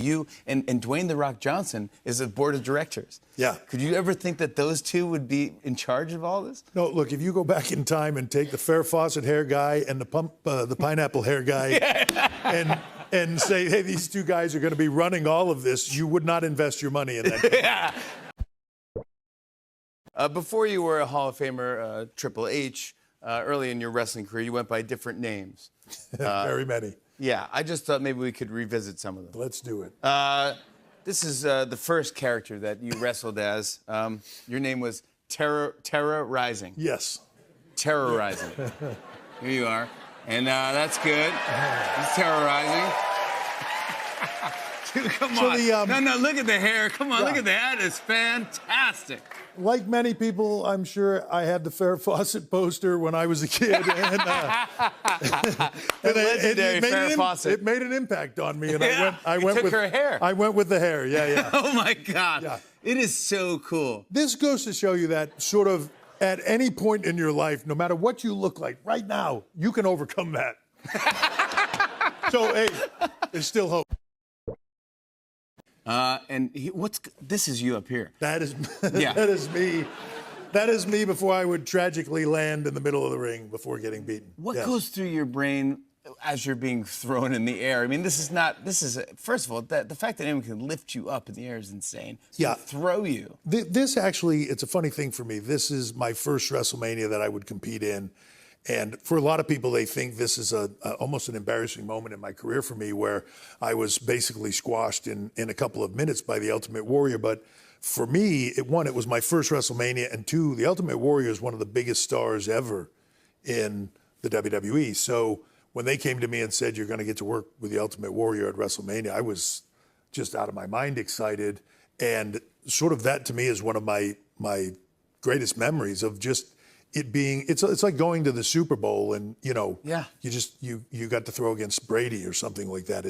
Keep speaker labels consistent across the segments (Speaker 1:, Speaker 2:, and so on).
Speaker 1: You and Dwayne "The Rock" Johnson is a board of directors.
Speaker 2: Yeah.
Speaker 1: Could you ever think that those two would be in charge of all this?
Speaker 2: No, look, if you go back in time and take the Farrah Fawcett hair guy and the pineapple hair guy and say, hey, these two guys are going to be running all of this, you would not invest your money in that.
Speaker 1: Yeah. Before you were a Hall of Famer, Triple H, early in your wrestling career, you went by different names.
Speaker 2: Very many.
Speaker 1: Yeah, I just thought maybe we could revisit some of them.
Speaker 2: Let's do it.
Speaker 1: This is the first character that you wrestled as. Your name was Terrorizing.
Speaker 2: Yes.
Speaker 1: Terrorizing. Here you are. And that's good. He's terrorizing. Dude, come on. No, look at the hair. Come on, look at that. It's fantastic.
Speaker 2: Like many people, I'm sure I had the Farrah Fawcett poster when I was a kid. And,
Speaker 1: legendary Farrah Fawcett.
Speaker 2: It made an impact on me. And I
Speaker 1: You
Speaker 2: went
Speaker 1: took
Speaker 2: with
Speaker 1: her hair.
Speaker 2: I went with the hair, yeah.
Speaker 1: Oh, my God.
Speaker 2: Yeah.
Speaker 1: It is so cool.
Speaker 2: This goes to show you that sort of at any point in your life, no matter what you look like right now, you can overcome that. So, hey, there's still hope.
Speaker 1: This is you up here.
Speaker 2: That is,
Speaker 1: Yeah.
Speaker 2: that is me. That is me before I would tragically land in the middle of the ring before getting beaten.
Speaker 1: What goes through your brain as you're being thrown in the air? I mean, first of all, the fact that anyone can lift you up in the air is insane.
Speaker 2: Yeah.
Speaker 1: Throw you.
Speaker 2: This actually, it's a funny thing for me. This is my first WrestleMania that I would compete in. And for a lot of people, they think this is almost an embarrassing moment in my career for me where I was basically squashed in a couple of minutes by the Ultimate Warrior. But for me, it was my first WrestleMania, and two, the Ultimate Warrior is one of the biggest stars ever in the WWE. So when they came to me and said, you're going to get to work with the Ultimate Warrior at WrestleMania, I was just out of my mind excited. And sort of that to me is one of my greatest memories of just it being, it's like going to the Super Bowl and, you know, you got to throw against Brady or something like that.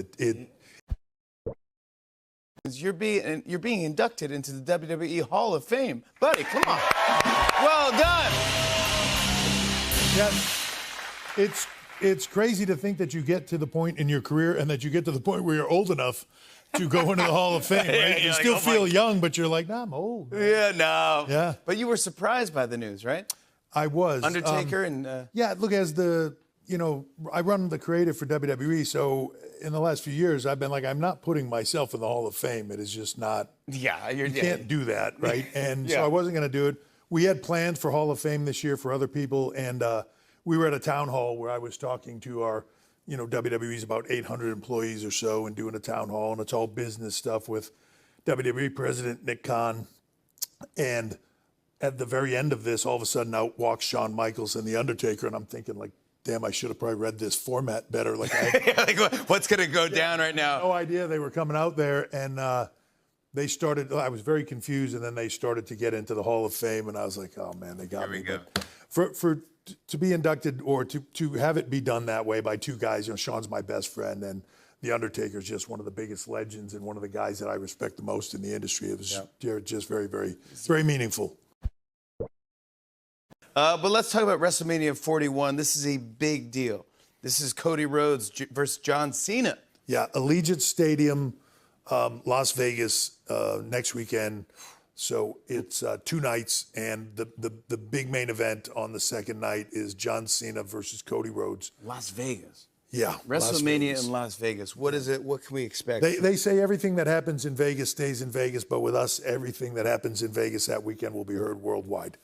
Speaker 1: You're being inducted into the WWE Hall of Fame. Buddy, come on. Well done.
Speaker 2: Yeah, it's crazy to think that you get to the point in your career and that you get to the point where you're old enough to go into the Hall of Fame, right? You still feel young, but you're like, nah, I'm old. Man.
Speaker 1: Yeah, no.
Speaker 2: Yeah.
Speaker 1: But you were surprised by the news, right?
Speaker 2: I was.
Speaker 1: Undertaker and...
Speaker 2: Yeah, look, I run the creative for WWE, so in the last few years, I've been like, I'm not putting myself in the Hall of Fame. It is just not...
Speaker 1: Yeah, you
Speaker 2: can't do that, right? And so I wasn't going to do it. We had plans for Hall of Fame this year for other people, and we were at a town hall where I was talking to our, WWE's about 800 employees or so and doing a town hall, and it's all business stuff with WWE President Nick Khan. And at the very end of this, all of a sudden out walks Shawn Michaels and The Undertaker, and I'm thinking like, damn, I should have probably read this format better. Like,
Speaker 1: what's going to go down right now?
Speaker 2: No idea they were coming out there, and they started. I was very confused, and then they started to get into the Hall of Fame, and I was like, oh man, they got me.
Speaker 1: Go.
Speaker 2: To be inducted or to have it be done that way by two guys, Shawn's my best friend, and The Undertaker's just one of the biggest legends and one of the guys that I respect the most in the industry. It was just very, very, very meaningful.
Speaker 1: But let's talk about WrestleMania 41. This is a big deal. This is Cody Rhodes versus John Cena.
Speaker 2: Yeah, Allegiant Stadium, Las Vegas, next weekend. So it's 2 nights, and the big main event on the second night is John Cena versus Cody Rhodes.
Speaker 1: Las Vegas.
Speaker 2: Yeah.
Speaker 1: WrestleMania in Las Vegas. What is it? What can we expect?
Speaker 2: They say everything that happens in Vegas stays in Vegas, but with us, everything that happens in Vegas that weekend will be heard worldwide.